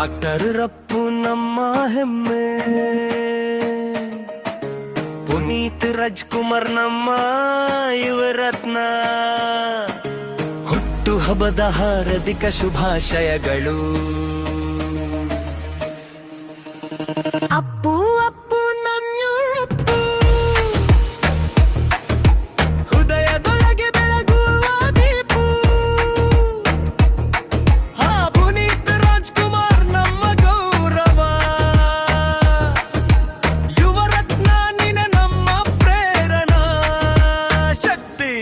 Doctor ರಪ್ಪು ನಮ್ಮ ಹೆಮ್ಮೆ, ಪುನೀತ್ ರಾಜ್ಕುಮಾರ್ ನಮ್ಮ ಯುವರತ್ನ. ಹುಟ್ಟು ಹಬ್ಬದ ಹಾರ್ದಿಕ ಶುಭಾಶಯಗಳು. ಅಪ್ಪು ಅಪ್ಪು ನಮ್ಮಪ್ಪ, ಹೃದಯದೊಳಗೆ ಬೆಳಗುವ ದೀಪು. ಹಾ, ಪುನೀತ್ ರಾಜ್ಕುಮಾರ್ ನಮ್ಮ ಗೌರವ. ಯುವರತ್ನ ನೀನೆ ನಮ್ಮ ಪ್ರೇರಣಾ ಶಕ್ತಿ.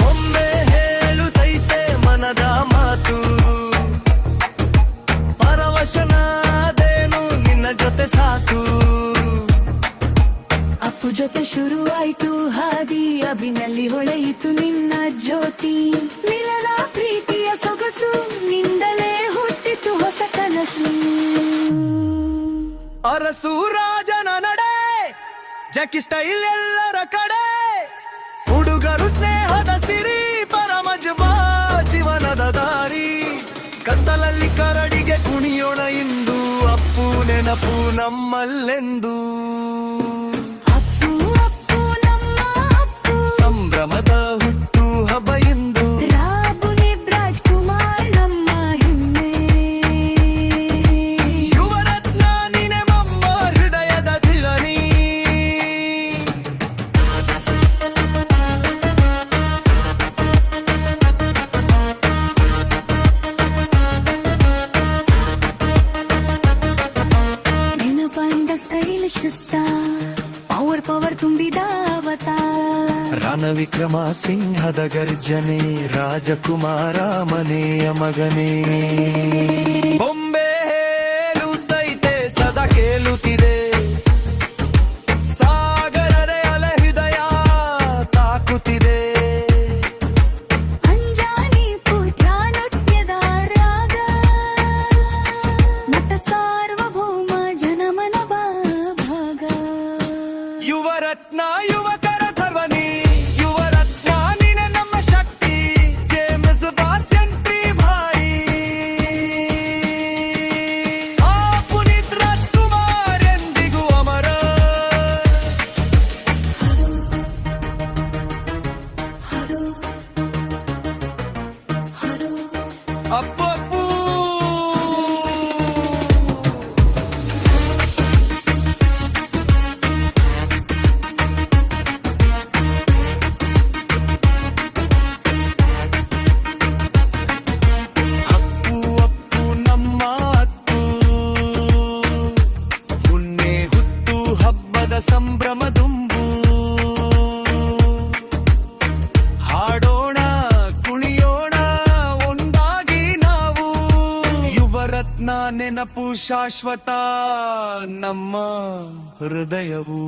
ಒಮ್ಮೆ ಹೇಳುತ್ತೈತೆ ಮನದ ಮಾತು, ಪರವಶನಾದೇನು ನಿನ್ನ ಜೊತೆ ಸಾಕು. ಅಪ್ಪು ಜೊತೆ ಶುರುವಾಯ್ತು ಹಾದಿ, ಅಭಿನಲ್ಲಿ ಹೊಳೆಯಿತು ನಿನ್ನ ಜ್ಯೋತಿ. ಮಿಲನ ಪ್ರೀತಿಯ ಸೊಗಸು, ನಿಂದಲೇ ಹುಟ್ಟಿತು ಹೊಸ ಕನಸು. ಅರಸು ರಾಜನ ನಡೆ, ಜಕಿ ಸ್ಟೈಲ್ ಎಲ್ಲರ ಕಡೆ. ಹುಡುಗರು ಸ್ನೇಹದ ಸಿರಿ, ಪರಮಜಬಾ ಜೀವನದ ದಾರಿ. ಕತ್ತಲಲ್ಲಿ ಕರಡಿಗೆ ಕುಣಿಯೋಣ ಇಂದು, ಅಪ್ಪು ನೆನಪು ನಮ್ಮಲ್ಲೆಂದು. ಅಪ್ಪು ಅಪ್ಪು ನಮ್ಮ ಅಪ್ಪು, ಸಂಭ್ರಮದ ಹುಟ್ಟು ಹಬ್ಬ ಇಂದು. ಪುನೀತ್ ರಾಜ್ಕುಮಾರ್ ನಮ್ಮ ಹೆಮ್ಮೆ. ಯುವರತ್ನ ನೀನೆ ನಮ್ಮ ಹೃದಯದ ಧಿಳನಿ. ನೆನಪಂದ ಸ್ಟೈಲಿಶ್ ಸ್ಟಾರ್, ಪವರ್ ತುಂಬಿದ ಅವತಾರ. ರಣವಿಕ್ರಮ ಸಿಂಹದ ಗರ್ಜನೆ, ರಾಜಕುಮಾರ ಮನೆಯ ಮಗನೇ. ಬೊಂಬೆ ಹೇಳುತ್ತೈತೆ ಸದಾ ಕೇಳುತ್ತಿದೆ, ಸಾಗರದ ಅಲೆ ಹೃದಯ ತಾಕುತ್ತಿದೆ. ಅಂಜಾನಿ ಪುಟ್ಟ ನೃತ್ಯದ ರಾಗ, ನಟ ಸಾರ್ವಭೌಮ ಜನಮನ ಭಾಗ. ಯುವರತ್ನ ಯುವಕರ ಧ್ವನಿ, ಯುವರತ್ನ ನೀನೆ ನಮ್ಮ ಶಕ್ತಿ. ಜೇಮ್ಸ್ ಬಾಸ್ಯಂಟಿ ಭಾಯಿ, ಆ ಪುನೀತ್ ರಾಜ್ಕುಮಾರ್ ಎಂದಿಗೂ ಅಮರ. ಹಡು ಹಡು ಅಪ್ಪು ಅಪ್ಪು. ಅಪ್ಪು ಅಪ್ಪು ನಮ್ಮ ಅತ್ತು, ಹುಣ್ಣೆ ಹುಟ್ಟು ಹಬ್ಬದ ಸಂಭ್ರಮದುಂಬು. ಹಾಡೋಣ ಕುಣಿಯೋಣ ಒಂದಾಗಿ ನಾವು, ಯುವರತ್ನ ನೆನಪು ಶಾಶ್ವತ ನಮ್ಮ ಹೃದಯವು.